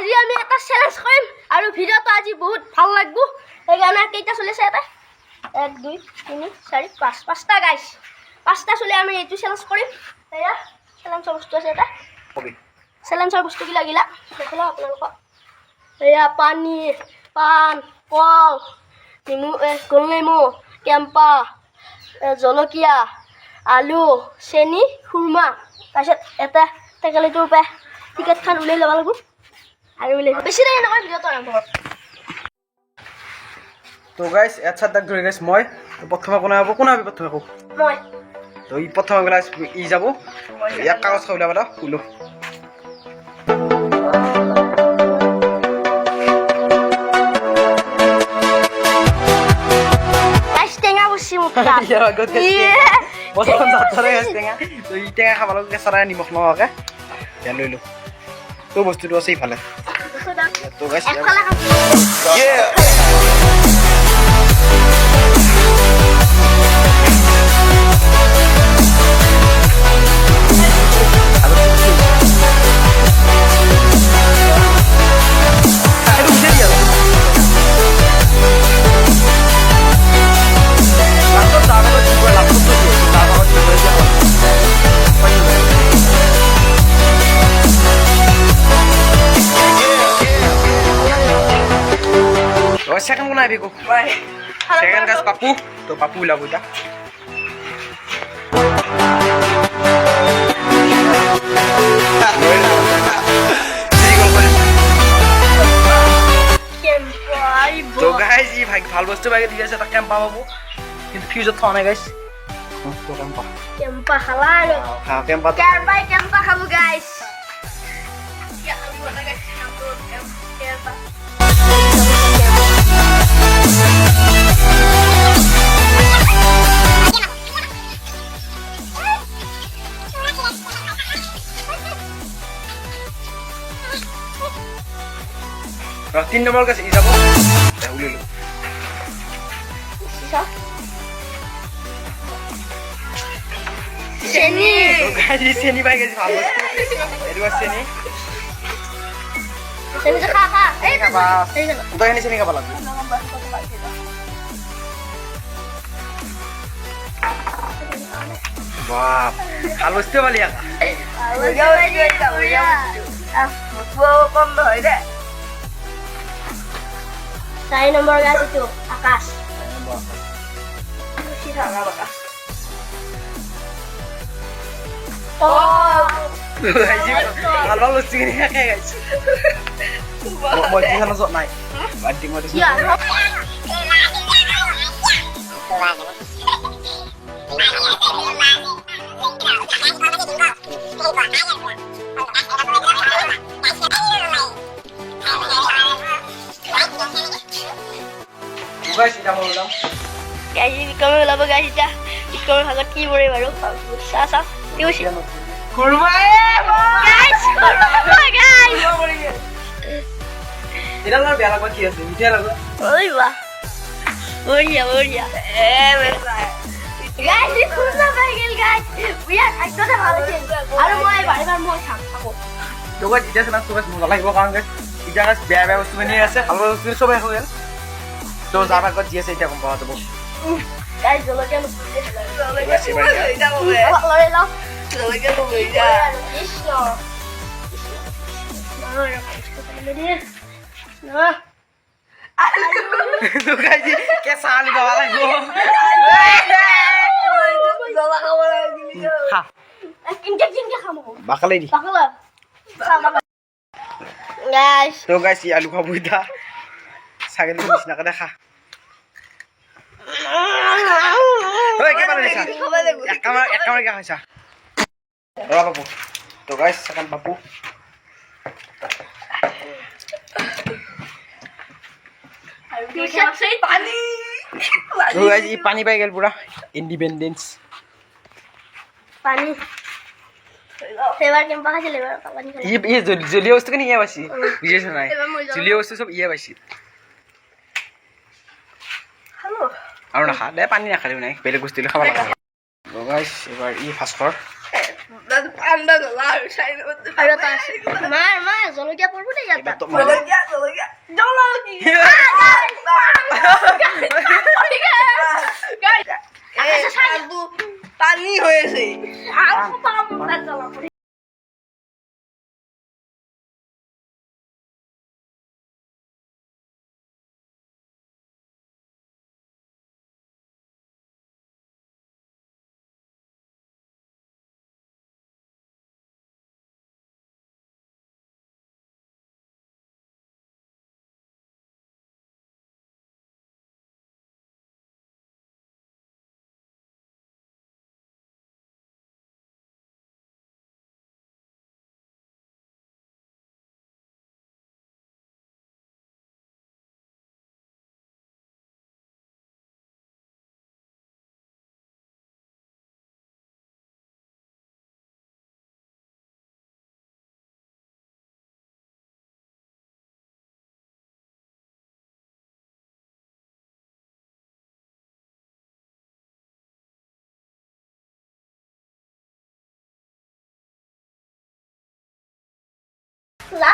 আজি আমি এটা চ্যালেঞ্জ কৰিম আৰু ভিডিওটো আজি বহুত ভাল লাগব সেইকাৰণে কেইটা চলিছে এটা 1 2 3 4 5 পাঁচটা গাইস পাঁচটা চলি আমি এইটো চ্যালেঞ্জ কৰিম এয়া চ্যালেঞ্জৰ বস্তু আছে এটা কবি চ্যালেঞ্জৰ বস্তু কি লাগিলা দেখিলা আপোনালোক এয়া পানী পান কল নিমু গোলনেমু কেম্পা জলকীয়া আলু চেনি খুৰমা তাৰপিছত এটা টেকেলিটোৰ পৰা টিকেটখন উলাই ল'ব লাগিব আৰু উলাই বেছি দেৰি নহয় ভিডিওটো আৰম্ভ কৰ তো গাইস আচ্ছা তাক ধরে গাইস মই প্রথমে কোন হবো প্রথমে কো মই তো ই প্রথমে গাইস ই যাব এক কাগজ খাইলা বড় কুলো গাইস টেঙা বসি মুখটা ইয়া গত গাইস বসন যাতরে গাইস টেঙা তো ই টেঙা খাবালো কেঁচা নিমখ নহাকে কেন লইলো তো বস্তুটো আছে ইফালে তো guys second muna ibig ko. Second guys papu. To papu lang udah. তো guys ই ভাই ভাল বস্তু বাইকে দিছে তা কেম্পা বাবু কিন্তু ফিউজত থা নাই guys তো কেম্পা খালালো হ্যাঁ কেম্পা কেম্পা খাবো guys ya আমি বলা guys কেম্পা তিন নম্বর কাছে ই যাব উলিলো চেনি গাইস চেনি পাই গেছি ভালো এডু চেনি চেনি খা খা এই খাবা তো এখানে চেনি খাবা লাগবে বাপ ভালো বস্তু বলি আকা কম হয় দে 4 নম্বর গাছ itu আকাশ খুশি থাকা আকাশ ভালো বস্তু কিনে খাই গাইস মই দিখানো জত নাই বাদি মই দিছ guys kita mau ulang guys ini kami laba guys ita ikon hagat ki bore baro sa sa tiusi kurma guys kurma guys এটা না বেলা কত কি আছে মিঠা লাগো ওই বাহ ওরিয়া বেটা guys ini kurma bagel guys biya একদম ভালো আছে আর মই বারবার মই থাকবো তো guys এটা না তো guys মজা লাগিব কারণ guys এটা guys বেয়া বস্তু নিয়ে আছে ভালো বস্তু সবাই হয়ে গেল তো যার আগত যি আছে এটা কম পাওয়া যাব guys জলকীয়া এটা হবে লরে লাও জলকীয়া তো হই যা কৃষ্ণ না তো guys কেসা আলু বাবা লাগবো জলা খাবো লাগি খা কিনকে খামো বাকালাই দি বাকলা guys তো guys ই আলু খাবো এটা ছাগল নিচিনা করে খা ওই কে পালে খা এক কামড় কে খাইছা রা বাবু তো গাইস সেকেন্ড বাবু পানি তো গাইস ই পানি পাই গেল পুরা ইন্ডিপেন্ডেন্স পানি সেবার কেম্পা খাইছিল এবার পানি খাই ই জলিয়া বস্তু কেন ইয়া বাসি বুঝিছ নাই জলিয়া বস্তু সব ইয়া বাসি হ্যালো আৰু না খা দে পানী নাখালিও নাই বেলেগ বস্তু খাব লাগে গাইস এবাৰ ই ফাস্ট ফৰ ঠান্ডা জ্বলা আৰু চাই আৰু এটা আছে মা জলকীয়া পৰিব দেই ইয়াত এবাৰ তো মই জলকীয়া জলকীয়া পানী হৈ আছে খোলা